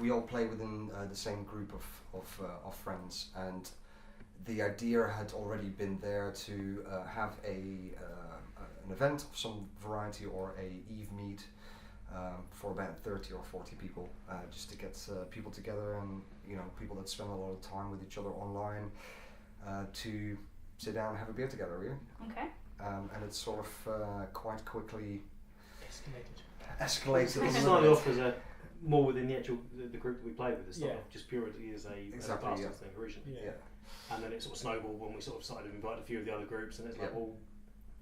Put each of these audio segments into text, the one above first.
we all play within the same group of friends, and the idea had already been there to have an event of some variety or a Eve meet for about 30 or 40 people, just to get people together, and people that spend a lot of time with each other online, to sit down and have a beer together, really. Okay. And it's sort of quite quickly Escalated. Escalated. It started off as more within the actual the group that we played with. It started off just purely as a Bastards thing originally. Yeah. And then it sort of snowballed when we sort of started to invite a few of the other groups, and it's like, Yeah. well,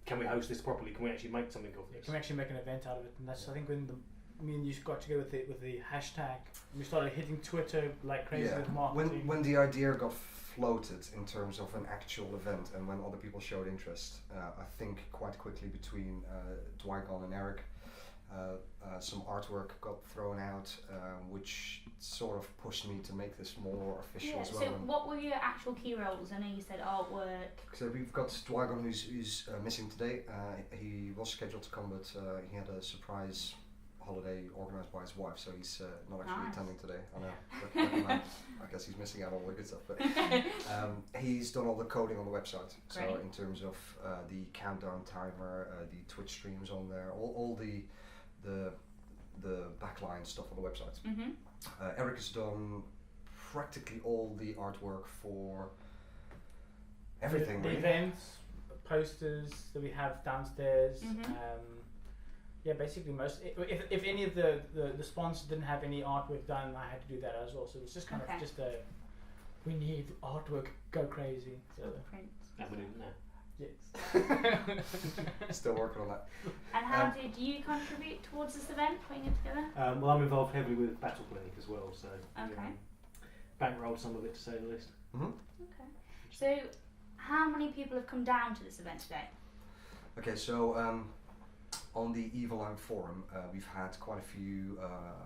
can we host this properly? Can we actually make something of this? Can we actually make an event out of it? And that's I think when me and you got together with the hashtag, we started hitting Twitter like crazy with marketing. When the idea got floated in terms of an actual event, and when other people showed interest, I think quite quickly between Dwygon and Eric, some artwork got thrown out, which sort of pushed me to make this more official as well. So what were your actual key roles? I know you said artwork. So we've got Dwygon who's missing today. He was scheduled to come, but he had a surprise holiday organised by his wife, so he's not actually attending today. I know. I guess he's missing out on all the good stuff. But he's done all the coding on the website. Great. So in terms of the countdown timer, the Twitch streams on there, all the backline stuff on the website. Mm-hmm. Eric has done practically all the artwork for everything. The really. events, posters that we have downstairs. Mhm. Yeah, basically most. If any of the sponsors didn't have any artwork done, I had to do that as well. So it's just kind of just a. We need artwork, go crazy. So Prints. And we didn't know. yes. Still working on that. And how did you contribute towards this event, putting it together? Well, I'm involved heavily with Battle Clinic as well, so Okay. bankrolled some of it, to say the least. Mm-hmm. Okay. So, how many people have come down to this event today? Okay, so on the Eveline forum, we've had quite a few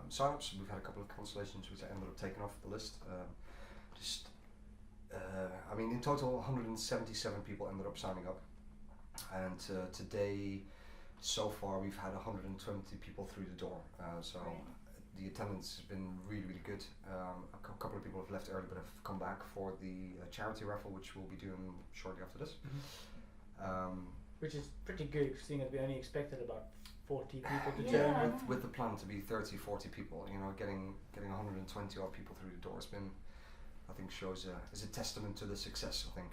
sign-ups. We've had a couple of cancellations which I ended up taking off the list. In total 177 people ended up signing up, and today so far we've had 120 people through the door, so Right. the attendance has been really, really good. A couple of people have left early but have come back for the charity raffle, which we'll be doing shortly after this. Which is pretty good, seeing as we only expected about 40 people to Yeah. turn I up. know. With the plan to be 30, 40 people, getting 120 odd people through the door has been, I think, is a testament to the success. I think,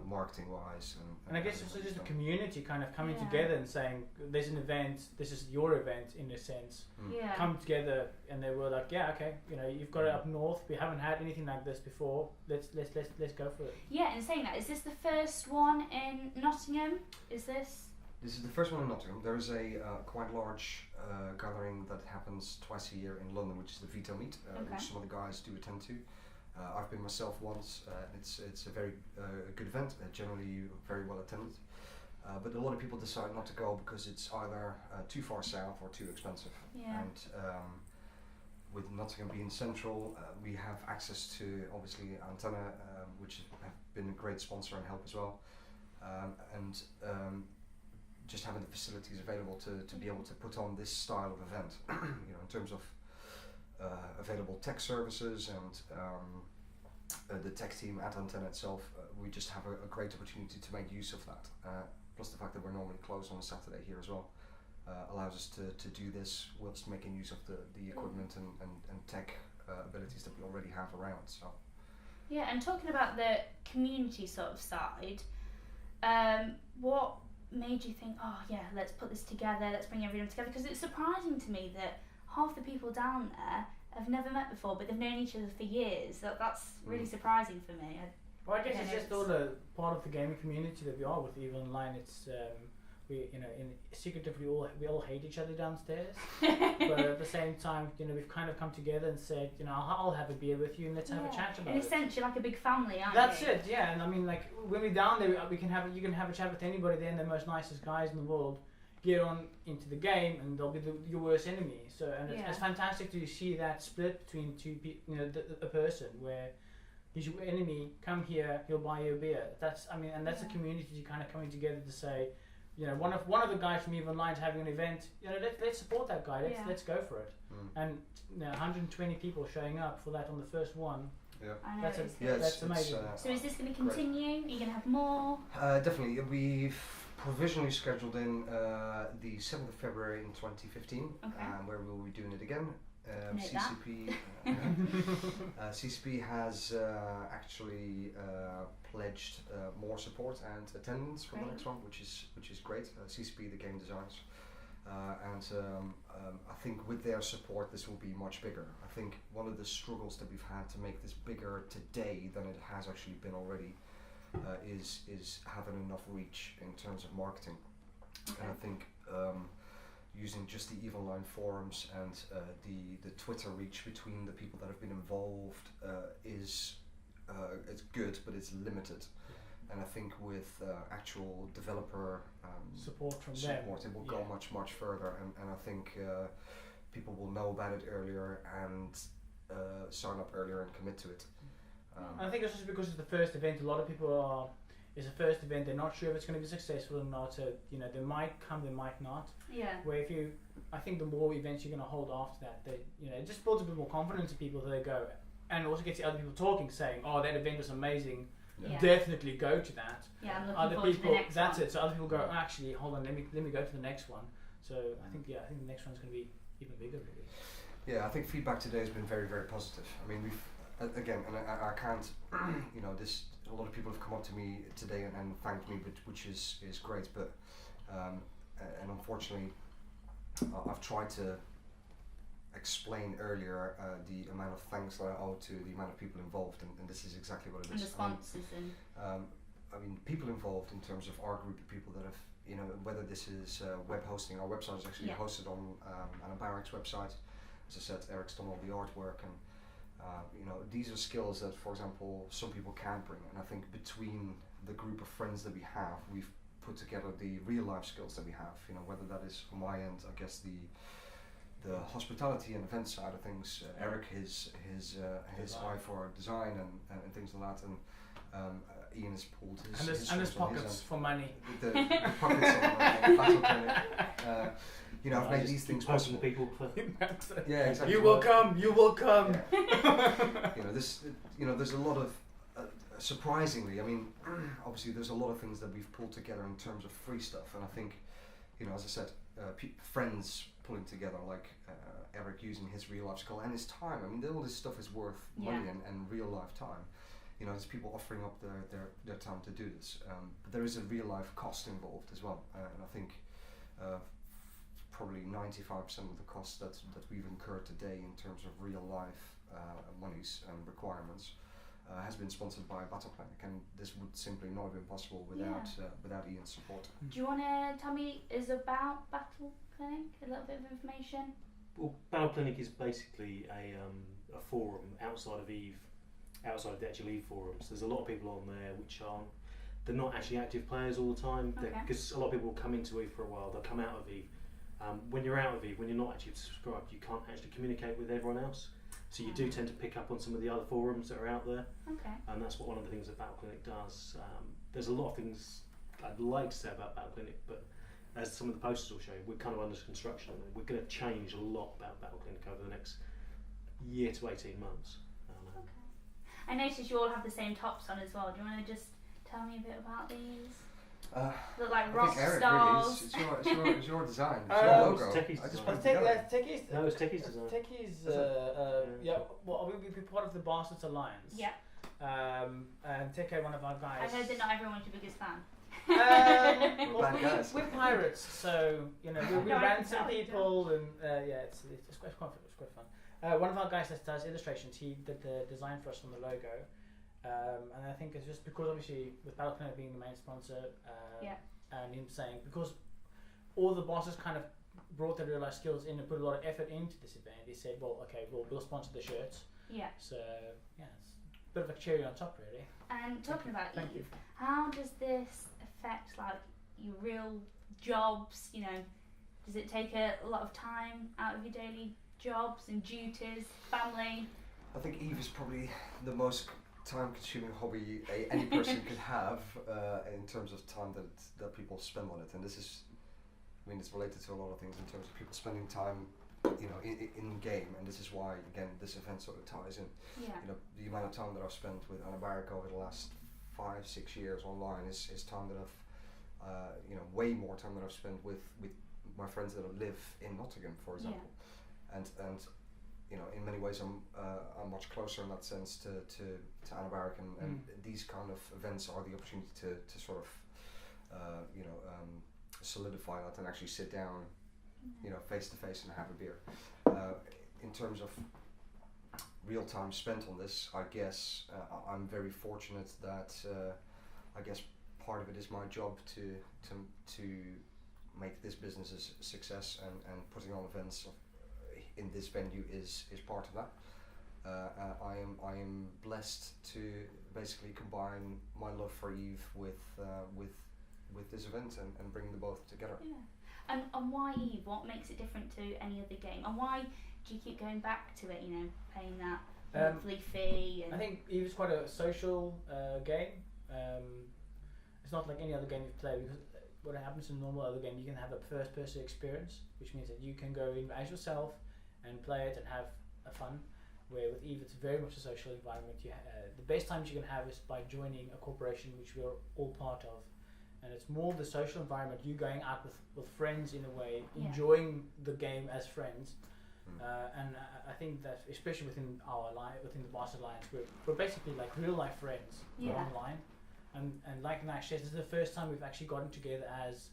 marketing wise, And I guess it's just a done. community kind of coming Yeah. together and saying, there's an event, this is your event in a sense. Yeah. Come together, and they were like, yeah, okay, you've got it up north. We haven't had anything like this before. Let's go for it. Yeah, and saying that, is this the first one in Nottingham? Is this? This is the first one in Nottingham. There is a quite large gathering that happens twice a year in London, which is the Veto Meet, which some of the guys do attend to. I've been myself once. It's a very good event, generally very well attended. But a lot of people decide not to go because it's either too far south or too expensive. Yeah. And with Nottingham being central, we have access to obviously Antenna, which have been a great sponsor and help as well. And just having the facilities available to be able to put on this style of event, in terms of available tech services and the tech team at Antenna itself, we just have a great opportunity to make use of that. Plus the fact that we're normally closed on a Saturday here as well allows us to do this whilst making use of the equipment and tech abilities that we already have around. So. Yeah, and talking about the community sort of side, what made you think, oh yeah, let's put this together, let's bring everyone together? Because it's surprising to me that half the people down there have never met before, but they've known each other for years. That's really surprising for me. Well, I guess it's just all the part of the gaming community that we are with Evil Online. It's we secretively we all hate each other downstairs, but at the same time, we've kind of come together and said, I'll have a beer with you and let's have a chat about In it. essentially, like a big family, aren't That's you? it, yeah. And I mean, like when we're down there, you can have a chat with anybody there, and the most nicest guys in the world get on into the game, and they'll be your worst enemy. So, and it's fantastic to see that split between two people, a person where he's your enemy. Come here, he'll buy you a beer. That's a community kind of coming together to say, you know, one of the guys from EVE Online is having an event. You know, let's support that guy. Let's go for it. And you know, 120 people showing up for that on the first one. Yeah, I know. That's amazing. So is this going to continue? Are you going to have more? Definitely. We've provisionally scheduled in the 7th of February in 2015, where we'll be doing it again. CCP CCP has actually pledged more support and attendance for the next one, which is great. CCP, the game designers, and I think with their support this will be much bigger. I think one of the struggles that we've had to make this bigger today than it has actually been already is having enough reach in terms of marketing. And I think using just the EVE Online forums and the Twitter reach between the people that have been involved is it's good, but it's limited. And I think with actual developer support from them, it will go much further. And I think people will know about it earlier and sign up earlier and commit to it. I think it's just because it's the first event. A lot of people are. It's the first event. They're not sure if it's going to be successful or not. So you know, they might come, they might not. Yeah. Where I think the more events you're going to hold after that, it just builds a bit more confidence in people. So they go, and also gets the other people talking, saying, "Oh, that event was amazing. Yeah. Definitely go to that." Yeah, I'm looking other forward people, to the next that's one. it. So other people go, actually, hold on, let me go to the next one. So I think the next one's going to be even bigger, really. Yeah, I think feedback today has been very, very positive. I mean, we've again, and I can't, you know, a lot of people have come up to me today and thanked me, which is great. But and unfortunately, I've tried to explain earlier the amount of thanks that I owe to the amount of people involved, and this is exactly what it is. And the sponsors I mean, people involved in terms of our group of people that have, you know, whether this is web hosting. Our website is actually hosted on Anabaric's website. As I said, Eric's done all the artwork, and you know, these are skills that, for example, some people can't bring. And I think between the group of friends that we have, we've put together the real life skills that we have. You know, whether that is on my end, I guess the hospitality and event side of things. Eric his eye for design and things like that, and Ian has pulled his pockets for money. The pockets on Battle Clinic. You know, I've made these things possible. People yeah, exactly. You will come. You will come. Yeah. You know, there's a lot of surprisingly. I mean, obviously, there's a lot of things that we've pulled together in terms of free stuff, and I think, you know, as I said, friends pulling together, like Eric using his real life skill and his time. I mean, all this stuff is worth money and real life time. You know, there's people offering up their time to do this, but there is a real life cost involved as well, and I think probably 95% of the costs that we've incurred today in terms of real life monies and requirements has been sponsored by Battle Clinic, and this would simply not have been possible without Ian's support. Do you want to tell me about Battle Clinic? A little bit of information. Well, Battle Clinic is basically a forum outside of EVE. Outside of the actual EVE forums, there's a lot of people on there which they're not actually active players all the time, because a lot of people will come into EVE for a while, they'll come out of EVE. When you're out of EVE, when you're not actually subscribed, you can't actually communicate with everyone else, so you do tend to pick up on some of the other forums that are out there, and that's what one of the things that Battle Clinic does. There's a lot of things I'd like to say about Battle Clinic, but as some of the posters will show, we're kind of under construction, and we're going to change a lot about Battle Clinic over the next year to 18 months. I noticed you all have the same tops on as well. Do you want to just tell me a bit about these? Look like rock stars. Really, it's your design. It's your logo. Techie's I just design. put it together. Techie's. No, it's Techie's design. Techie's. Well, we'll be part of the Bastards Alliance. Yeah. And Techie, one of our guys. I heard that not everyone's your biggest fan. We're bad guys. We're pirates, so you know we ransom people, and it's quite fun. One of our guys that does illustrations, he did the design for us on the logo, and I think it's just because obviously with Battle Clinic being the main sponsor, and him saying, because all the bosses kind of brought their real life skills in and put a lot of effort into this event, he said, well, okay, we'll sponsor the shirts. Yeah. So yeah, it's a bit of a cherry on top, really. And talking about Thank EVE, you. how does this affect like your real jobs? You know, does it take a lot of time out of your daily jobs and duties, family? I think EVE is probably the most time-consuming hobby any person could have in terms of time that people spend on it, and this is, I mean, it's related to a lot of things in terms of people spending time, you know, in game, and this is why again this event sort of ties in. Yeah. You know, the amount of time that I've spent with Anna Barrick over the last 5-6 years online is time that I've you know, way more time than I've spent with my friends that live in Nottingham, for example. And you know, in many ways I'm much closer in that sense to Anna Barrick, and these kind of events are the opportunity to sort of you know, solidify that and actually sit down, you know, face to face and have a beer. In terms of real time spent on this, I guess I'm very fortunate that I guess part of it is my job to make this business a success, and putting on events in this venue is part of that. I am blessed to basically combine my love for EVE with this event and bring them both together. Yeah. And why EVE? What makes it different to any other game? And why do you keep going back to it, you know, paying that monthly fee? And I think EVE is quite a social game. It's not like any other game you play, because what happens in a normal other game, you can have a first person experience, which means that you can go in as yourself and play it and have a fun. Where with EVE, it's very much a social environment. The best times you can have is by joining a corporation, which we're all part of. And it's more the social environment, you going out with friends in a way, enjoying the game as friends. And I think that, especially within within the Bastard Alliance, we're basically like real life friends online. And like Nash says, this is the first time we've actually gotten together as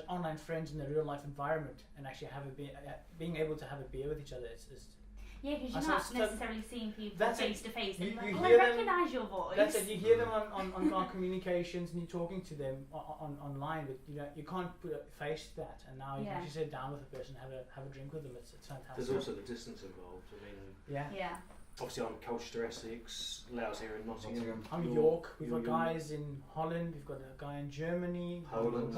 online friends in a real life environment, and actually have being able to have a beer with each other. Yeah, because you're not necessarily seeing people face to face. You I recognise your voice. That's it. You hear them on communications, and you're talking to them online, but you can't put a face to that. And now you can actually sit down with a person, have a drink with them. It's fantastic. There's also the distance involved. I mean, yeah. Obviously, I'm Colchester, Essex. Lau's here in Nottingham. I'm York. We've got guys in Holland. We've got a guy in Germany, Poland,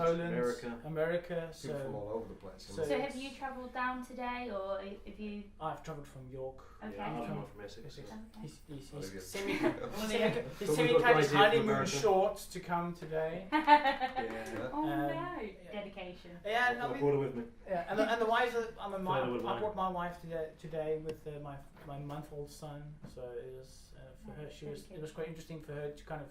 America. So people from all over the place. So have you travelled down today, or have you? I've travelled from York. Okay. Yeah, I'm from Essex. He's semi-cut his honeymoon shorts to come today. Oh no, dedication. Yeah, I brought her with me. Yeah, and the wife. I brought my wife today with my month-old son. So it was for her. It was quite interesting for her to kind of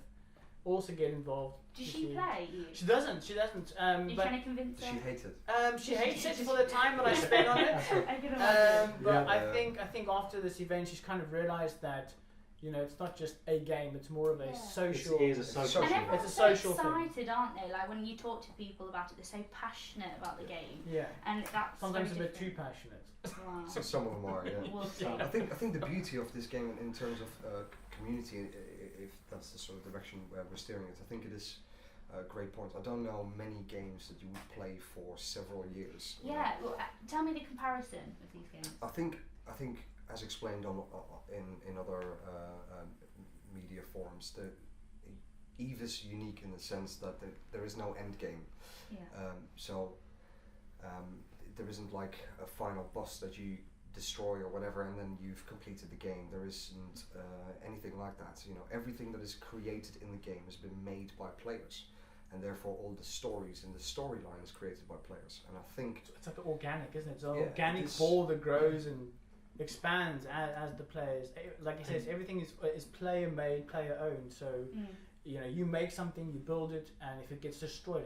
also get involved. Does she play? She doesn't. Are you trying to convince her? She hates it. She hates it for the time that I spent on it. I can imagine. But I think after this event, she's kind of realised that, you know, it's not just a game; it's more of a social. It is a social. And everyone's it's a social so excited, thing. Aren't they? Like when you talk to people about it, they're so passionate about the game. Yeah. And that's sometimes a bit different. too passionate. Wow. So some of them are. Yeah. We'll see. I think the beauty of this game in terms of community, if that's the sort of direction where we're steering it, I think it is a great point. I don't know many games that you would play for several years. Yeah, well, tell me the comparison of these games. I think as explained in other media forums, EVE is unique in the sense that there is no end game. Yeah. There isn't like a final boss that you destroy or whatever and then you've completed the game. There isn't anything like that. You know, everything that is created in the game has been made by players, and therefore all the stories and the storyline is created by players. And I think it's like organic, isn't it? It's an organic ball that grows and expands as the players. Like he says, everything is player made, player owned. So. You know, you make something, you build it, and if it gets destroyed,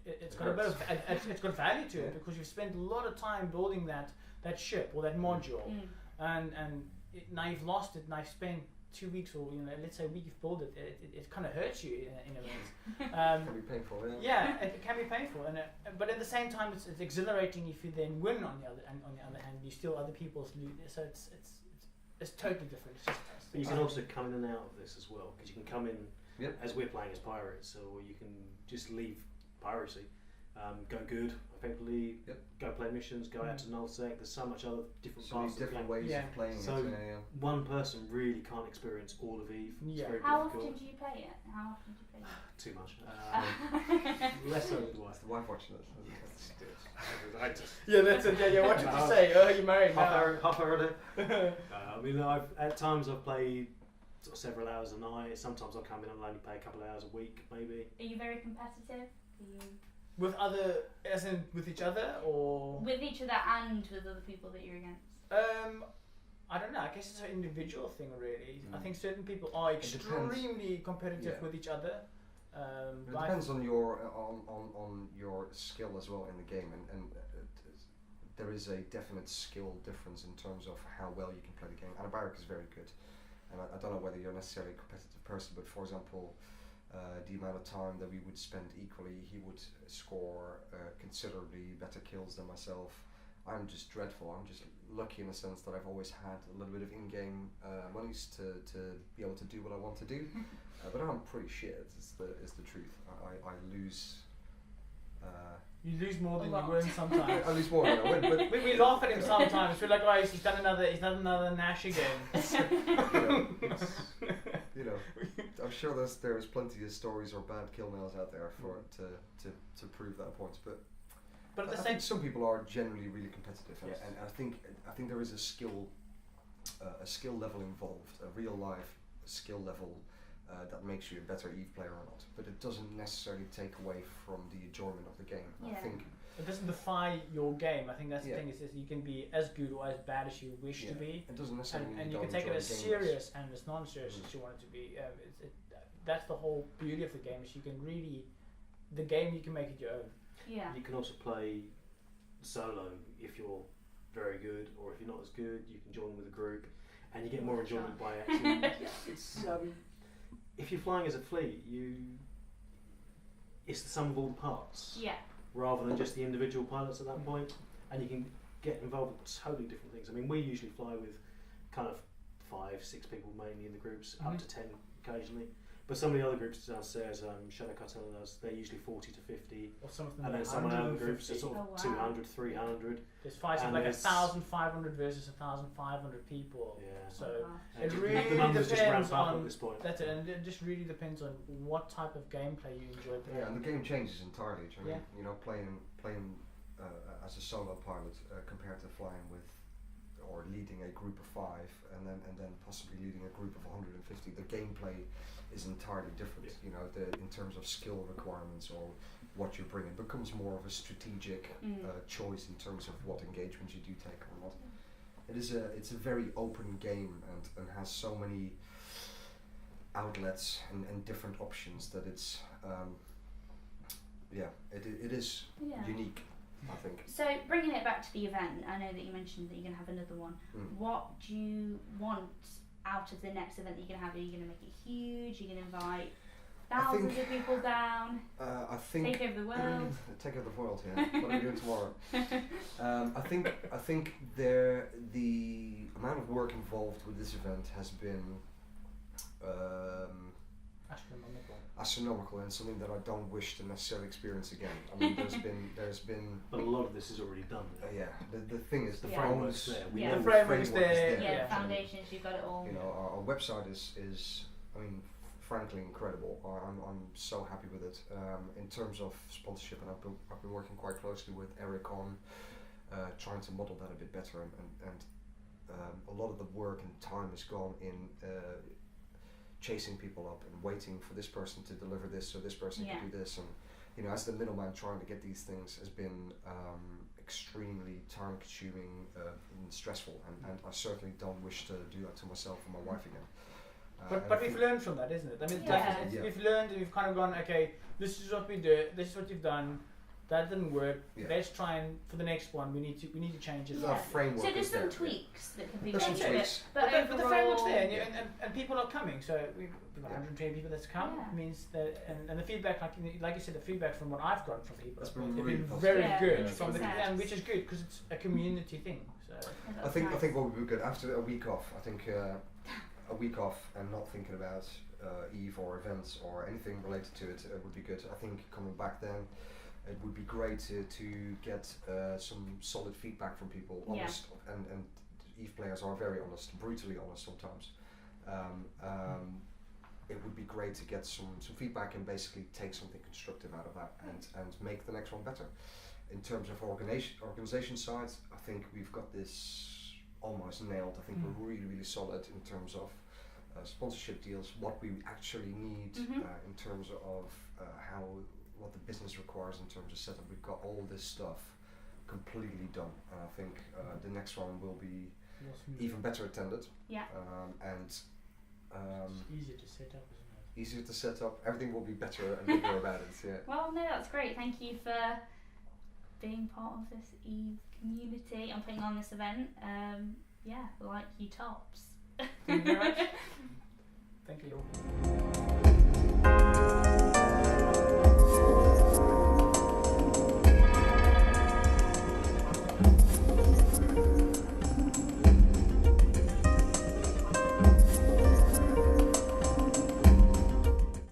it's got value to it because you've spent a lot of time building that ship or that module, and now you've lost it. Now you've spent 2 weeks or let's say a week you've built it. It kind of hurts you in a way. It can be painful. Yeah, it can be painful, but at the same time, it's exhilarating if you then win. On the other hand, you steal other people's loot. So it's totally different. It's just, but you can also come in and out of this as well, because you can come in. Yep. As we're playing as pirates, or you can just leave piracy, go good, effectively, go play missions, go out to Nullsec. There's so much other different parts different ways of playing so it. One person really can't experience all of EVE. It's very How difficult. often do you play it? Too much. Less so with the wife. The wife watching it. Yeah, that's it. Yeah. What did you say? Oh, you're married now. Half hour a day. I mean, at times I've played several hours a night. Sometimes I'll come in and only play a couple of hours a week, maybe. Are you very competitive? With other, as in with each other, or with each other and with other people that you're against? I don't know. I guess it's an individual thing, really. I think certain people are extremely competitive with each other. It depends on your on your skill as well in the game, and there is a definite skill difference in terms of how well you can play the game. Anabaric is very good, and I don't know whether you're necessarily a competitive person, but for example, the amount of time that we would spend equally, he would score considerably better kills than myself. I'm just dreadful. I'm just lucky in the sense that I've always had a little bit of in-game monies to be able to do what I want to do. But I'm pretty shit. Is the truth. I lose. You lose more than you win sometimes. I lose more than I win, but we laugh at him sometimes. We're like, oh, he's done another Nash again. you know, I'm sure there's plenty of stories or bad kill mails out there for to prove that point. But I think some people are generally really competitive, and I think there is a skill level involved, a real life skill level that makes you a better EVE player or not. But it doesn't necessarily take away from the enjoyment of the game. I think it doesn't define your game. I think that's the thing. Is you can be as good or as bad as you wish to be. It doesn't necessarily and you can take it as serious and as non-serious as you want it to be. That's the whole beauty of the game. Is you can really, the game you can make it your own. Yeah. You can also play solo if you're very good, or if you're not as good, you can join with a group, and you get more enjoyment by actually. If you're flying as a fleet, it's the sum of all the parts. Yeah. Rather than just the individual pilots at that point, and you can get involved with totally different things. I mean, we usually fly with kind of 5-6 people mainly in the groups, up to 10 occasionally. But some of the other groups downstairs, Shadow Cartel does, they're usually 40 to 50. Or some of them and then some other groups are sort of 200, 300. There's fights of like 1,500 versus 1,500 people. Yeah. So it really the numbers depends just ramp up on at this point. That's it, and it just really depends on what type of gameplay you enjoy playing. Yeah, and the game changes entirely. I mean, you know, playing as a solo pilot compared to flying with or leading a group of 5 and then possibly leading a group of 150. The gameplay is entirely different. You know, in terms of skill requirements or what you bring, it becomes more of a strategic choice in terms of what engagements you do take or not. It's a very open game and has so many outlets and different options that it's it is unique, I think. So bringing it back to the event, I know that you mentioned that you're going to have another one. What do you want out of the next event that you're going to have? Are you going to make it huge? Are you going to invite thousands of people down? I think take over the world. Take over the world. Yeah. What are we doing tomorrow? I think the amount of work involved with this event has been astronomical, and something that I don't wish to necessarily experience again. I mean, there's been. But a lot of this is already done. The thing is, the framework's there. The framework's there. Yeah, the foundations, you've got it all. You know, our website is I mean, frankly incredible. I'm so happy with it. In terms of sponsorship, and I've been working quite closely with Eric on trying to model that a bit better, and a lot of the work and time has gone in chasing people up and waiting for this person to deliver this so this person can do this, and you know, as the middleman trying to get these things has been extremely time consuming and stressful, and I certainly don't wish to do that to myself and my wife again. But we've learned from that, isn't it? I mean, we've learned, and we've kind of gone, okay, this is what we do, this is what you've done. That didn't work. Let's try and for the next one we need to change it. Framework. So there's some tweaks that can be made to it, but the framework's there, and people are coming. So we've got 120 people that's come. Means that, and the feedback, like you said, the feedback from what I've gotten from people has been very good from the, and which is good because it's a community thing. So I think what would be good after a week off. I think a week off and not thinking about EVE or events or anything related to it would be good. I think coming back then. It would be great to get some solid feedback from people, honest, and EVE players are very honest, brutally honest sometimes. It would be great to get some feedback and basically take something constructive out of that and make the next one better. In terms of organisation side, I think we've got this almost nailed. I think we're really, really solid in terms of sponsorship deals, what we actually need in terms of what the business requires in terms of setup. We've got all this stuff completely done, and I think the next one will be even better attended. Yeah. And it's easier to set up, isn't it? Easier to set up. Everything will be better and bigger about it. Yeah. Well, no, that's great. Thank you for being part of this EVE community and putting on this event. Yeah, like you tops. Thank you very much. Thank you.